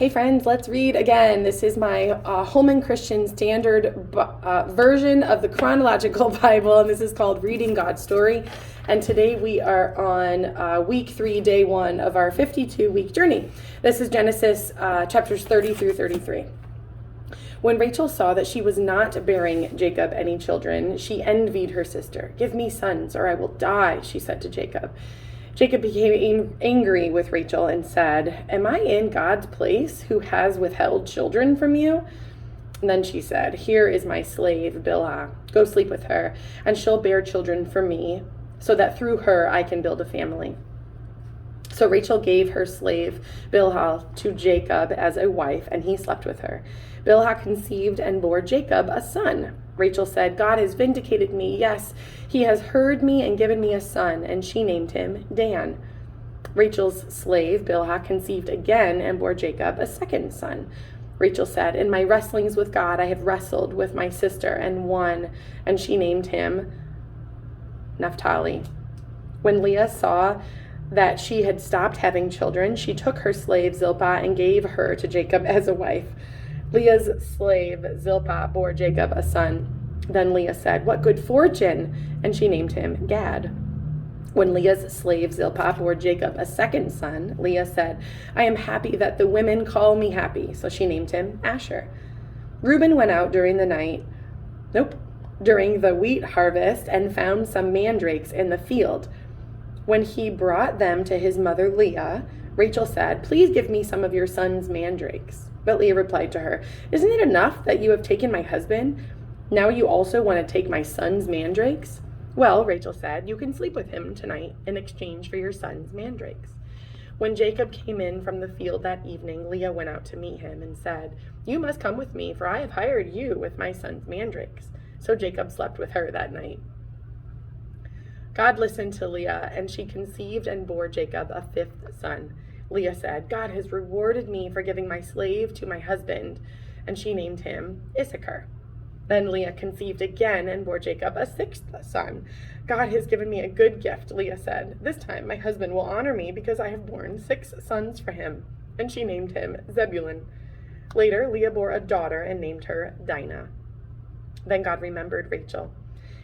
Hey friends, let's read again. This is my Holman Christian Standard version of the chronological Bible, and this is called Reading God's Story. And today we are on week 3, day 1 of our 52-week journey. This is Genesis chapters 30 through 33. When Rachel saw that she was not bearing Jacob any children, she envied her sister. "Give me sons, or I will die," she said to Jacob. Jacob became angry with Rachel and said, "Am I in God's place who has withheld children from you?" And then she said, "Here is my slave, Bilhah. Go sleep with her, and she'll bear children for me, so that through her I can build a family." So Rachel gave her slave Bilhah to Jacob as a wife, and he slept with her. Bilhah conceived and bore Jacob a son. Rachel said, "God has vindicated me. Yes, he has heard me and given me a son," and she named him Dan. Rachel's slave Bilhah conceived again and bore Jacob a second son. Rachel said, "In my wrestlings with God, I have wrestled with my sister and won," and she named him Naphtali. When Leah saw that she had stopped having children, she took her slave Zilpah and gave her to Jacob as a wife. Leah's slave Zilpah bore Jacob a son. Then Leah said, "What good fortune!" and she named him Gad. When Leah's slave Zilpah bore Jacob a second son, Leah said, "I am happy that the women call me happy," so she named him Asher. Reuben went out during the wheat harvest and found some mandrakes in the field. When he brought them to his mother Leah, Rachel said, "Please give me some of your son's mandrakes." But Leah replied to her, "Isn't it enough that you have taken my husband? Now you also want to take my son's mandrakes?" "Well," Rachel said, "you can sleep with him tonight in exchange for your son's mandrakes." When Jacob came in from the field that evening, Leah went out to meet him and said, "You must come with me, for I have hired you with my son's mandrakes." So Jacob slept with her that night. God listened to Leah, and she conceived and bore Jacob a fifth son. Leah said, "God has rewarded me for giving my slave to my husband," and she named him Issachar. Then Leah conceived again and bore Jacob a sixth son. "God has given me a good gift," Leah said. "This time my husband will honor me because I have borne 6 sons for him," and she named him Zebulun. Later, Leah bore a daughter and named her Dinah. Then God remembered Rachel.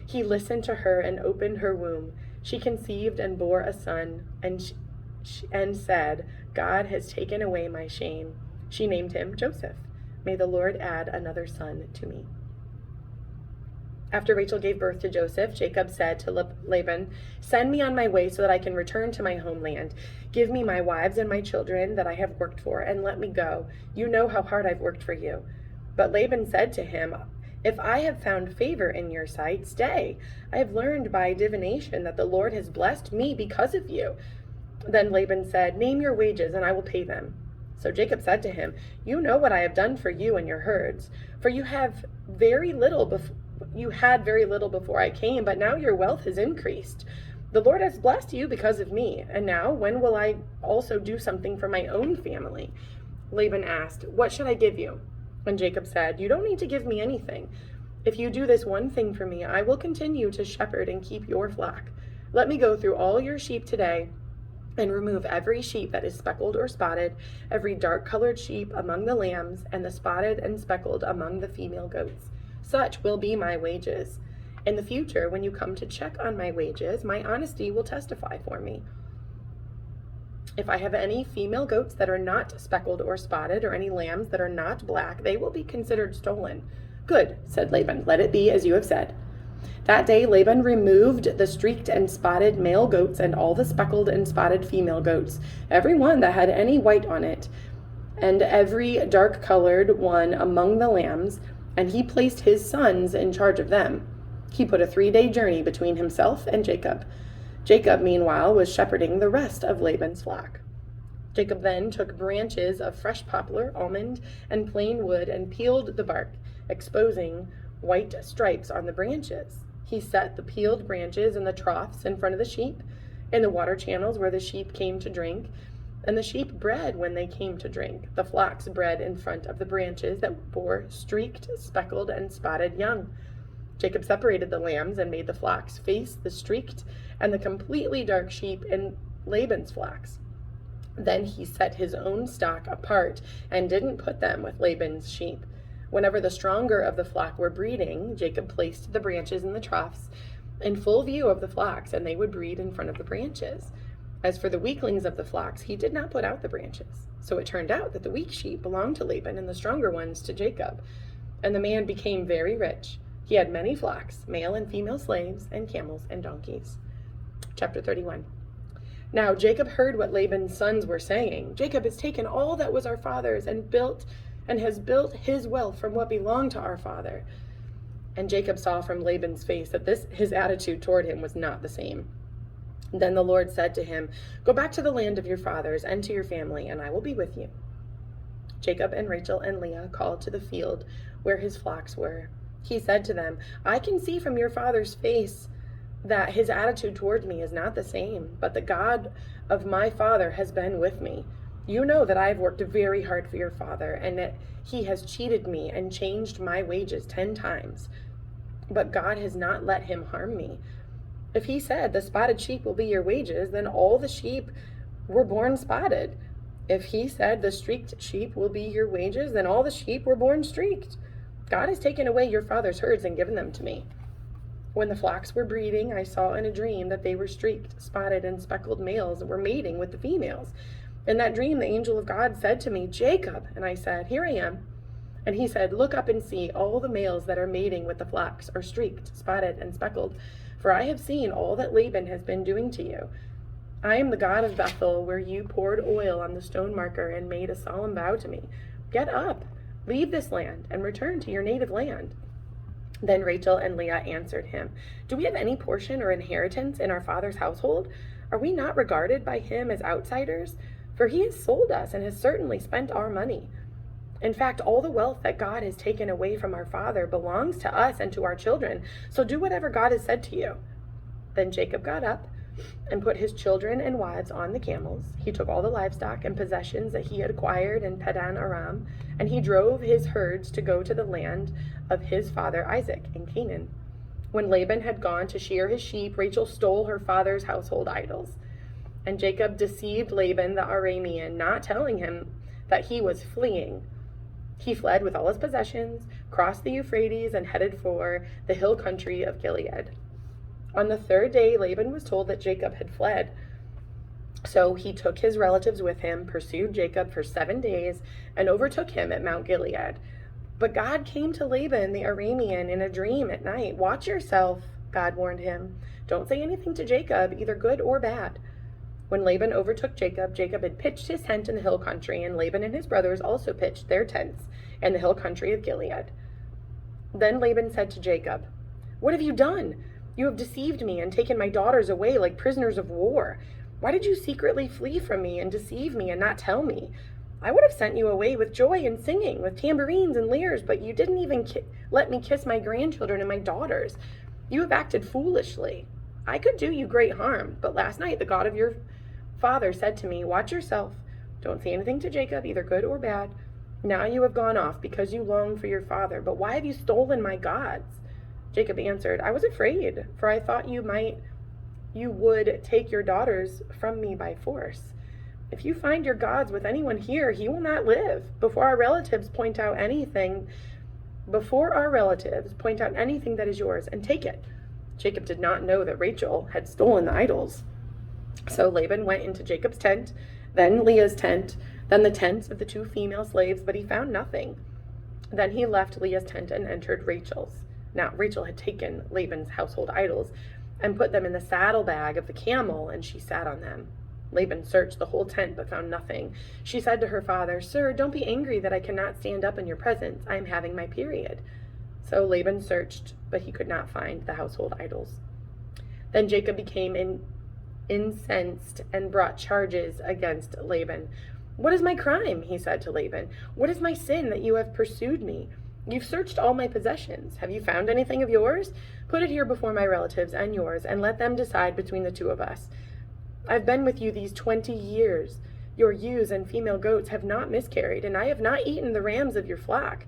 He listened to her and opened her womb. She conceived and bore a son and said, "God has taken away my shame." She named him Joseph. May the Lord add another son to me. After Rachel gave birth to Joseph, Jacob said to Laban, "Send me on my way so that I can return to my homeland. Give me my wives and my children that I have worked for, and let me go. You know how hard I've worked for you." But Laban said to him, "If I have found favor in your sight, stay. I have learned by divination that the Lord has blessed me because of you." Then Laban said, "Name your wages, and I will pay them." So Jacob said to him, "You know what I have done for you and your herds, for you had very little before I came, but now your wealth has increased. The Lord has blessed you because of me, and now when will I also do something for my own family?" Laban asked, "What should I give you?" And Jacob said, "You don't need to give me anything. If you do this one thing for me, I will continue to shepherd and keep your flock. Let me go through all your sheep today and remove every sheep that is speckled or spotted, every dark-colored sheep among the lambs, and the spotted and speckled among the female goats. Such will be my wages. In the future, when you come to check on my wages, my honesty will testify for me. If I have any female goats that are not speckled or spotted, or any lambs that are not black, they will be considered stolen." "Good," said Laban. "Let it be as you have said." That day Laban removed the streaked and spotted male goats and all the speckled and spotted female goats, every one that had any white on it, and every dark-colored one among the lambs, and he placed his sons in charge of them. He put a 3-day journey between himself and Jacob. Jacob, meanwhile, was shepherding the rest of Laban's flock. Jacob then took branches of fresh poplar, almond, and plain wood and peeled the bark, exposing white stripes on the branches. He set the peeled branches in the troughs in front of the sheep, in the water channels where the sheep came to drink, and the sheep bred when they came to drink. The flocks bred in front of the branches that bore streaked, speckled, and spotted young. Jacob separated the lambs and made the flocks face the streaked and the completely dark sheep in Laban's flocks. Then he set his own stock apart and didn't put them with Laban's sheep. Whenever the stronger of the flock were breeding, Jacob placed the branches in the troughs in full view of the flocks, and they would breed in front of the branches. As for the weaklings of the flocks, he did not put out the branches. So it turned out that the weak sheep belonged to Laban and the stronger ones to Jacob. And the man became very rich. He had many flocks, male and female slaves, and camels and donkeys. Chapter 31. Now Jacob heard what Laban's sons were saying. Jacob has taken all that was our father's and has built his wealth from what belonged to our father. And Jacob saw from Laban's face that his attitude toward him was not the same. Then the Lord said to him, "Go back to the land of your fathers and to your family, and I will be with you." Jacob and Rachel and Leah called to the field where his flocks were. He said to them, "I can see from your father's face that his attitude toward me is not the same, but the God of my father has been with me. You know that I have worked very hard for your father, and that he has cheated me and changed my wages 10 times. But God has not let him harm me. If he said, 'The spotted sheep will be your wages,' then all the sheep were born spotted. If he said, 'The streaked sheep will be your wages,' then all the sheep were born streaked. God has taken away your father's herds and given them to me. When the flocks were breeding, I saw in a dream that they were streaked, spotted, and speckled males and were mating with the females. In that dream, the angel of God said to me, 'Jacob,' and I said, 'Here I am.' And he said, 'Look up and see, all the males that are mating with the flocks are streaked, spotted, and speckled, for I have seen all that Laban has been doing to you. I am the God of Bethel, where you poured oil on the stone marker and made a solemn vow to me. Get up, leave this land, and return to your native land.' Then Rachel and Leah answered him, 'Do we have any portion or inheritance in our father's household? Are we not regarded by him as outsiders? For he has sold us and has certainly spent our money. In fact, all the wealth that God has taken away from our father belongs to us and to our children. So do whatever God has said to you.' Then Jacob got up and put his children and wives on the camels. He took all the livestock and possessions that he had acquired in Padan Aram, and he drove his herds to go to the land of his father Isaac in Canaan. When Laban had gone to shear his sheep, Rachel stole her father's household idols. And Jacob deceived Laban the Aramean, not telling him that he was fleeing. He fled with all his possessions, crossed the Euphrates, and headed for the hill country of Gilead. On the 3rd day, Laban was told that Jacob had fled. So he took his relatives with him, pursued Jacob for 7 days, and overtook him at Mount Gilead. But God came to Laban the Aramean in a dream at night. "Watch yourself," God warned him. "Don't say anything to Jacob, either good or bad." When Laban overtook Jacob, Jacob had pitched his tent in the hill country, and Laban and his brothers also pitched their tents in the hill country of Gilead. Then Laban said to Jacob, "What have you done? You have deceived me and taken my daughters away like prisoners of war. Why did you secretly flee from me and deceive me and not tell me? I would have sent you away with joy and singing, with tambourines and lyres, but you didn't even let me kiss my grandchildren and my daughters. You have acted foolishly. I could do you great harm, but last night the God of your father said to me, 'Watch yourself. Don't say anything to Jacob, either good or bad. Now you have gone off because you long for your father, but why have you stolen my gods?' Jacob answered, 'I was afraid, for I thought you would take your daughters from me by force. If you find your gods with anyone here, he will not live. Before our relatives point out anything that is yours, and take it.' Jacob did not know that Rachel had stolen the idols. So Laban went into Jacob's tent, then Leah's tent, then the tents of the 2 female slaves, but he found nothing. Then he left Leah's tent and entered Rachel's. Now Rachel had taken Laban's household idols and put them in the saddlebag of the camel, and she sat on them. Laban searched the whole tent but found nothing. She said to her father, 'Sir, don't be angry that I cannot stand up in your presence. I am having my period.' So Laban searched, but he could not find the household idols. Then Jacob became incensed and brought charges against Laban. 'What is my crime?' he said to Laban. 'What is my sin that you have pursued me? You've searched all my possessions. Have you found anything of yours? Put it here before my relatives and yours, and let them decide between the 2 of us. I've been with you these 20 years. Your ewes and female goats have not miscarried, and I have not eaten the rams of your flock.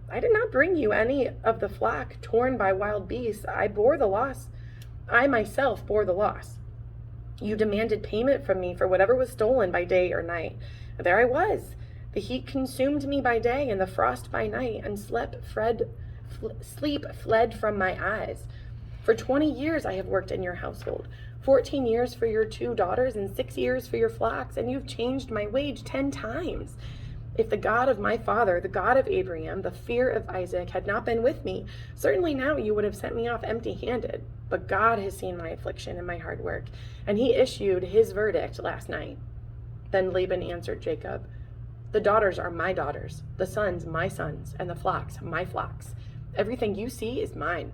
I did not bring you any of the flock torn by wild beasts. I myself bore the loss. You demanded payment from me for whatever was stolen by day or night. There I was. The heat consumed me by day and the frost by night, and sleep fled from my eyes. For 20 years I have worked in your household, 14 years for your 2 daughters and 6 years for your flocks, and you've changed my wage 10 times. If the God of my father, the God of Abraham, the fear of Isaac, had not been with me, certainly now you would have sent me off empty-handed. But God has seen my affliction and my hard work, and he issued his verdict last night. Then Laban answered Jacob, the daughters are my daughters, the sons my sons, and the flocks my flocks. Everything you see is mine.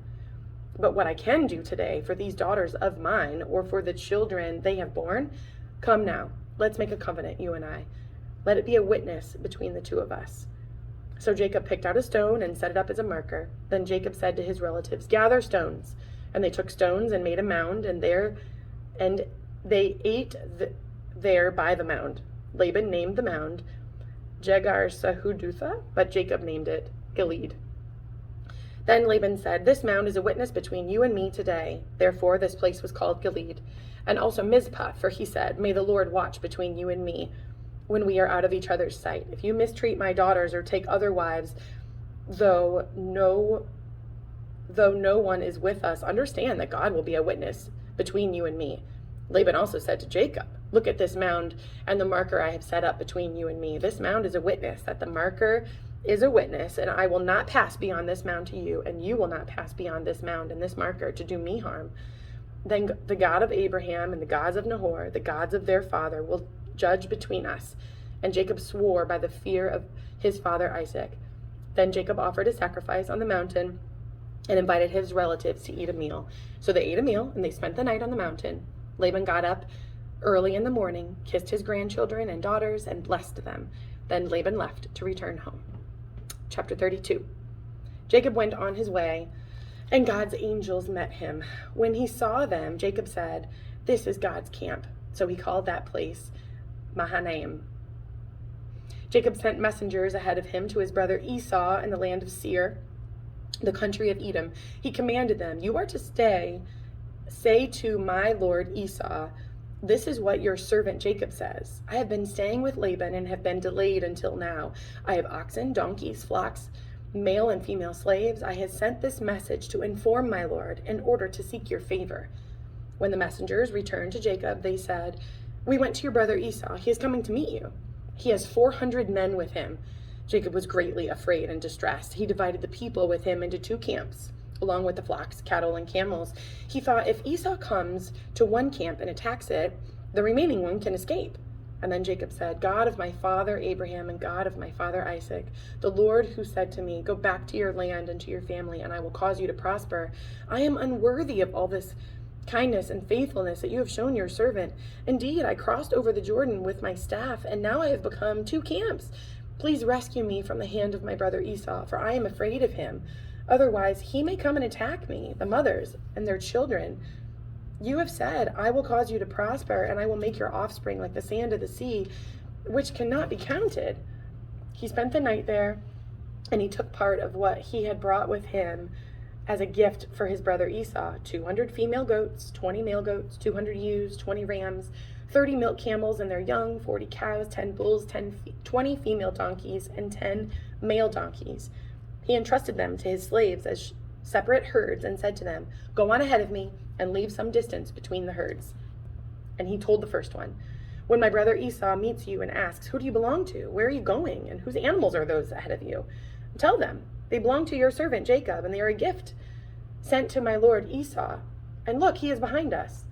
But what I can do today for these daughters of mine, or for the children they have borne, come now, let's make a covenant, you and I. Let it be a witness between the 2 of us. So Jacob picked out a stone and set it up as a marker. Then Jacob said to his relatives, gather stones. And they took stones and made a mound, and they ate there by the mound. Laban named the mound Jegar-sahadutha, but Jacob named it Gilead. Then Laban said, this mound is a witness between you and me today. Therefore this place was called Gilead. And also Mizpah, for he said, may the Lord watch between you and me when we are out of each other's sight. If you mistreat my daughters or take other wives, though no one is with us, understand that God will be a witness between you and me. Laban also said to Jacob, look at this mound and the marker I have set up between you and me. This mound is a witness that the marker is a witness, and I will not pass beyond this mound to you, and you will not pass beyond this mound and this marker to do me harm. Then the God of Abraham and the gods of Nahor, the gods of their father, will judge between us. And Jacob swore by the fear of his father Isaac. Then Jacob offered a sacrifice on the mountain and invited his relatives to eat a meal. So they ate a meal, and they spent the night on the mountain. Laban got up early in the morning, kissed his grandchildren and daughters, and blessed them. Then Laban left to return home. Chapter 32. Jacob went on his way, and God's angels met him. When he saw them, Jacob said, this is God's camp. So he called that place Mahanaim. Jacob sent messengers ahead of him to his brother Esau in the land of Seir, the country of Edom. He commanded them, you are to say to my lord Esau, this is what your servant Jacob says. I have been staying with Laban and have been delayed until now. I have oxen, donkeys, flocks, male and female slaves. I have sent this message to inform my lord in order to seek your favor. When the messengers returned to Jacob, they said, we went to your brother Esau. He is coming to meet you. He has 400 men with him. Jacob was greatly afraid and distressed. He divided the people with him into 2 camps, along with the flocks, cattle, and camels. He thought, if Esau comes to one camp and attacks it, the remaining one can escape. And then Jacob said, God of my father Abraham and God of my father Isaac, the Lord who said to me, go back to your land and to your family, and I will cause you to prosper. I am unworthy of all this kindness and faithfulness that you have shown your servant. Indeed, I crossed over the Jordan with my staff, and now I have become 2 camps. Please rescue me from the hand of my brother Esau, for I am afraid of him. Otherwise, he may come and attack me, the mothers, and their children. You have said, I will cause you to prosper, and I will make your offspring like the sand of the sea, which cannot be counted. He spent the night there, and he took part of what he had brought with him as a gift for his brother Esau, 200 female goats, 20 male goats, 200 ewes, 20 rams, 30 milk camels and their young, 40 cows, 10 bulls, 20 female donkeys, and 10 male donkeys. He entrusted them to his slaves as separate herds and said to them, go on ahead of me and leave some distance between the herds. And he told the first one, when my brother Esau meets you and asks, who do you belong to? Where are you going? And whose animals are those ahead of you? Tell them, they belong to your servant Jacob, and they are a gift sent to my lord Esau. And look, he is behind us.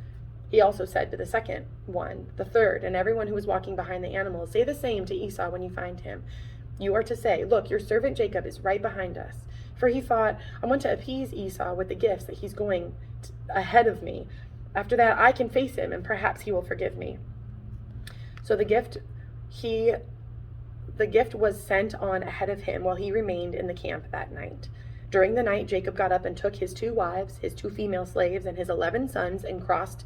He also said to the second one, the third, and everyone who was walking behind the animals, say the same to Esau when you find him. You are to say, look, your servant Jacob is right behind us. For he thought, I want to appease Esau with the gifts that he's going ahead of me. After that, I can face him, and perhaps he will forgive me. So the gift was sent on ahead of him while he remained in the camp that night. During the night, Jacob got up and took his 2 wives, his 2 female slaves, and his 11 sons and crossed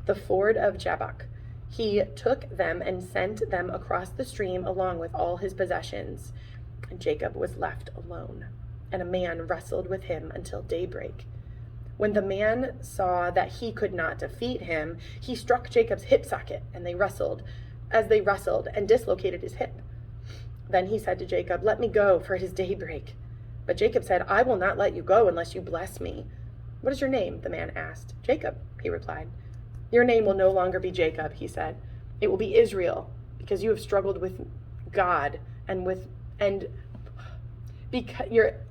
the ford of Jabbok. He took them and sent them across the stream along with all his possessions. And Jacob was left alone, and a man wrestled with him until daybreak. When the man saw that he could not defeat him, he struck Jacob's hip socket, and they wrestled, and dislocated his hip. Then he said to Jacob, "Let me go, for it is daybreak." But Jacob said, "I will not let you go unless you bless me." "What is your name?" the man asked. "Jacob," he replied. "Your name will no longer be Jacob," he said. "It will be Israel, because you have struggled with God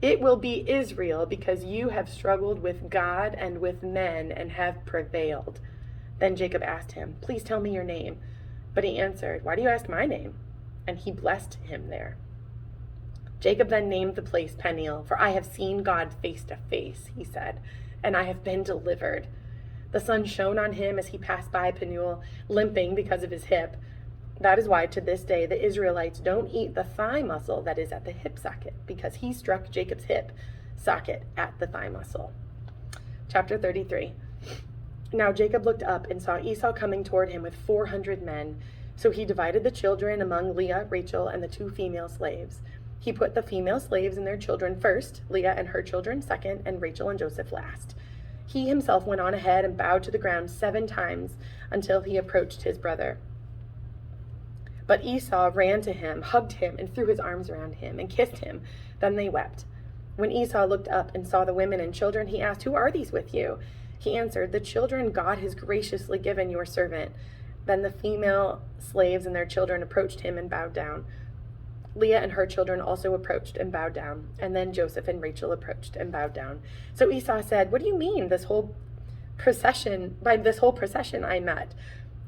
it will be Israel because you have struggled with God and with men and have prevailed." Then Jacob asked him, "Please tell me your name." But he answered, "Why do you ask my name?" And he blessed him there. Jacob then named the place Peniel, "For I have seen God face to face," he said, "and I have been delivered." The sun shone on him as he passed by Peniel, limping because of his hip. That is why to this day the Israelites don't eat the thigh muscle that is at the hip socket, because he struck Jacob's hip socket at the thigh muscle. Chapter 33. Now Jacob looked up and saw Esau coming toward him with 400 men. So he divided the children among Leah, Rachel, and the 2 female slaves. He put the female slaves and their children first, Leah and her children second, and Rachel and Joseph last. He himself went on ahead and bowed to the ground 7 times until he approached his brother. But Esau ran to him, hugged him, and threw his arms around him and kissed him. Then they wept. When Esau looked up and saw the women and children, he asked, "Who are these with you?" He answered, "The children God has graciously given your servant." Then the female slaves and their children approached him and bowed down. Leah and her children also approached and bowed down. And then Joseph and Rachel approached and bowed down. So Esau said, "What do you mean by this whole procession I met?"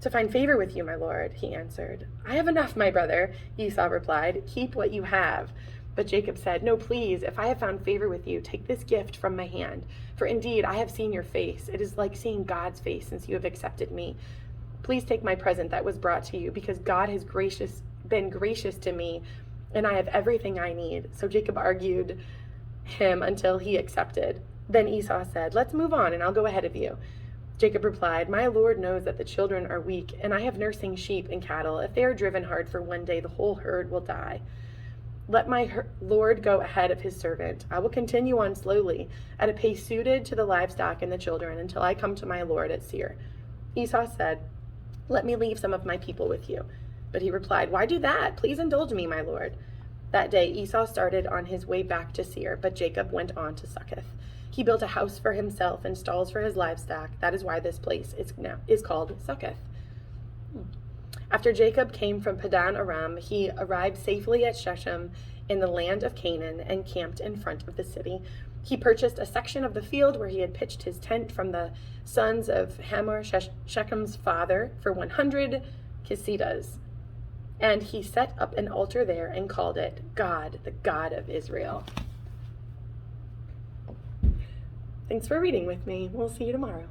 "To find favor with you, my lord," he answered. "I have enough, my brother," Esau replied. "Keep what you have." But Jacob said, "No, please, if I have found favor with you, take this gift from my hand. For indeed, I have seen your face. It is like seeing God's face since you have accepted me. Please take my present that was brought to you, because God has been gracious to me, and I have everything I need." So Jacob argued him until he accepted. Then Esau said, "Let's move on, and I'll go ahead of you." Jacob replied, "My Lord knows that the children are weak, and I have nursing sheep and cattle. If they are driven hard for one day, the whole herd will die. Let my Lord go ahead of his servant. I will continue on slowly, at a pace suited to the livestock and the children, until I come to my Lord at Seir." Esau said, "Let me leave some of my people with you." But he replied, "Why do that? Please indulge me, my Lord." That day Esau started on his way back to Seir, but Jacob went on to Succoth. He built a house for himself and stalls for his livestock. That is why this place is called Succoth. After Jacob came from Padan Aram, he arrived safely at Shechem in the land of Canaan and camped in front of the city. He purchased a section of the field where he had pitched his tent from the sons of Hamor, Shechem's father, for 100 kesidas. And he set up an altar there and called it God, the God of Israel. Thanks for reading with me. We'll see you tomorrow.